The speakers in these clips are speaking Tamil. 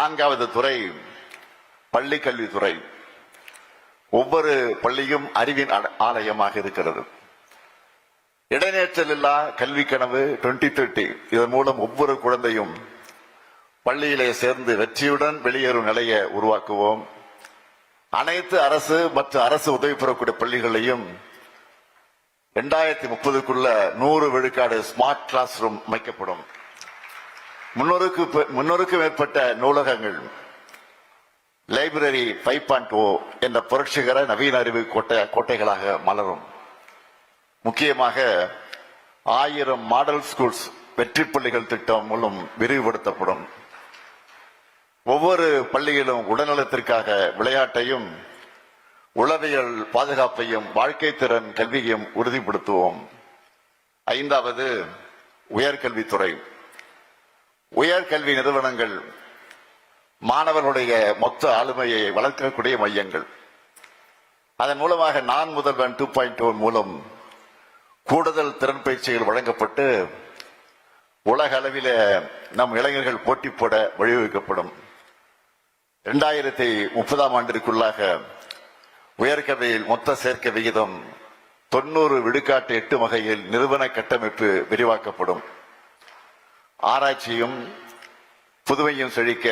நான்காவது துறை பள்ளி கல்வித்துறை. ஒவ்வொரு பள்ளியும் அறிவின் ஆலயமாக இருக்கிறது. இடைநேற்றல் இல்லா கல்வி கனவு 2030, இதன் மூலம் ஒவ்வொரு குழந்தையும் பள்ளியிலே சேர்ந்து வெற்றியுடன் வெளியேறும் நிலையை உருவாக்குவோம். அனைத்து அரசு மற்றும் அரசு உதவி பெறக்கூடிய பள்ளிகளையும் 2030க்குள்ள 100 விழுக்காடு ஸ்மார்ட் கிளாஸ் ரூம் அமைக்கப்படும். 300க்கும் மேற்பட்ட நூலகங்கள், லைப்ரரி 5.0 என்ற புரட்சிகர நவீன அறிவு கோட்டைகளாக மலரும். முக்கியமாக 1000 மாடல் ஸ்கூல்ஸ் வெற்றி பள்ளிகள் திட்டம் மூலம் விரிவுபடுத்தப்படும். ஒவ்வொரு பள்ளியிலும் உடல்நலத்திற்காக விளையாட்டையும் உளவியல் பாதுகாப்பையும் வாழ்க்கை திறன் கல்வியையும் உறுதிப்படுத்துவோம். ஐந்தாவது உயர்கல்வித்துறை. உயர்கல்வி நிறுவனங்கள் மாணவர்களுடைய மொத்த ஆளுமையை வளர்க்கக்கூடிய மையங்கள். அதன் மூலமாக நான் முதல்வன் 2.0 மூலம் கூடுதல் திறன் பயிற்சிகள் வழங்கப்பட்டு உலக அளவில் நம் இளைஞர்கள் போட்டி போட வழிவகுக்கப்படும். 2030ஆம் ஆண்டிற்குள்ளாக உயர்கல்வியில் மொத்த சேர்க்கை விகிதம் 90 விழுக்காட்டு எட்டும் வகையில் நிறுவன கட்டமைப்பு விரிவாக்கப்படும். ஆராய்ச்சியும் புதுமையும் செழிக்க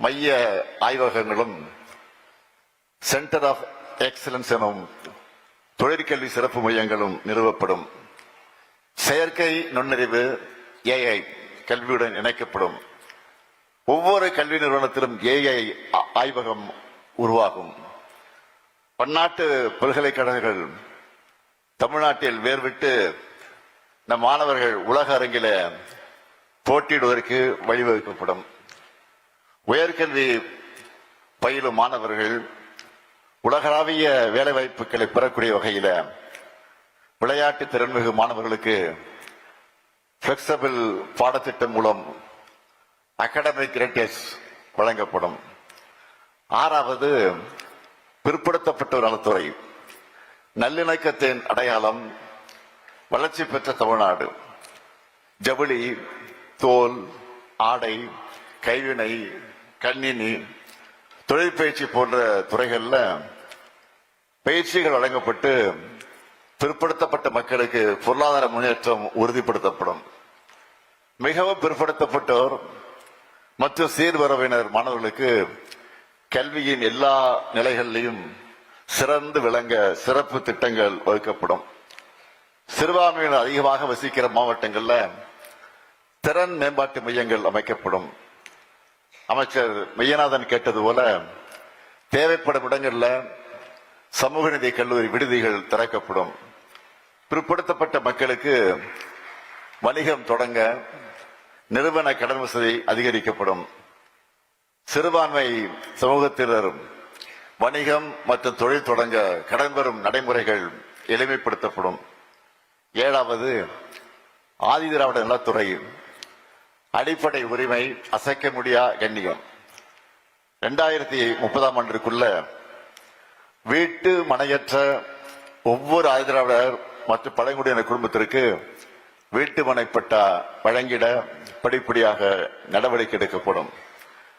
மைய ஆய்வகங்களும் சென்டர் ஆஃப் எக்ஸலன்ஸ் எனும் தொழிற்கல்வி சிறப்பு மையங்களும் நிறுவப்படும். செயற்கை நுண்ணறிவு AI கல்வியுடன் இணைக்கப்படும். ஒவ்வொரு கல்வி நிறுவனத்திலும் AI ஆய்வகம் உருவாகும். பன்னாட்டு பல்கலைக்கழகங்கள் தமிழ்நாட்டில் வேர்விட்டு நம் மாணவர்கள் உலக அரங்கில போட்டியிடுவதற்கு வழிவகுக்கப்படும். உயர்கல்வி பயிலும் மாணவர்கள் உலகளாவிய வேலைவாய்ப்புகளை பெறக்கூடிய வகையில் விளையாட்டு திறன்மிகு மாணவர்களுக்கு பிளெக்சிபிள் பாடத்திட்டம் மூலம் அகாடமிக் கிரெடிட்ஸ் வழங்கப்படும். ஆறாவது பிற்படுத்தப்பட்டோர் நலத்துறை. நல்லிணக்கத்தின் அடையாளம் வளர்ச்சி பெற்ற தமிழ்நாடு. ஜவுளி, தோல், ஆடை, கைவினை, கணினி, தொழிற்பயிற்சி போன்ற துறைகள்ல பயிற்சிகள் வழங்கப்பட்டு பிற்படுத்தப்பட்ட மக்களுக்கு பொருளாதார முன்னேற்றம் உறுதிப்படுத்தப்படும். மிகவும் பிற்படுத்தப்பட்டோர் மற்றும் சீர்வரவினர் மாணவர்களுக்கு கல்வியின் எல்லா நிலைகளிலும் சிறந்து விளங்க சிறப்பு திட்டங்கள் வகுக்கப்படும். சிறுபான்மையினர் அதிகமாக வசிக்கிற மாவட்டங்கள்ல திறன் மேம்பாட்டு மையங்கள் அமைக்கப்படும். அமைச்சர் மெய்யநாதன் கேட்டது போல தேவைப்படும் இடங்கள்ல சமூக நீதி கல்லூரி விடுதிகள் திறக்கப்படும். பிற்படுத்தப்பட்ட மக்களுக்கு வணிகம் தொடங்க நிறுவன கடன் வசதி அதிகரிக்கப்படும். சிறுபான்மை சமூகத்தினர் வணிகம் மற்றும் தொழில் தொடங்க கடன் பெறும் நடைமுறைகள் எளிமைப்படுத்தப்படும். ஏழாவது ஆதிதிராவிட நலத்துறை. அடிப்படை உரிமை, அசைக்க முடியா கண்ணியம். 2030ஆம் ஆண்டிற்குள்ள வீட்டு மனையற்ற ஒவ்வொரு ஆதிதிராவிடர் மற்றும் பழங்குடியின குடும்பத்திற்கு வீட்டு மனை பட்டா வழங்கிட படிப்படியாக நடவடிக்கை எடுக்கப்படும்.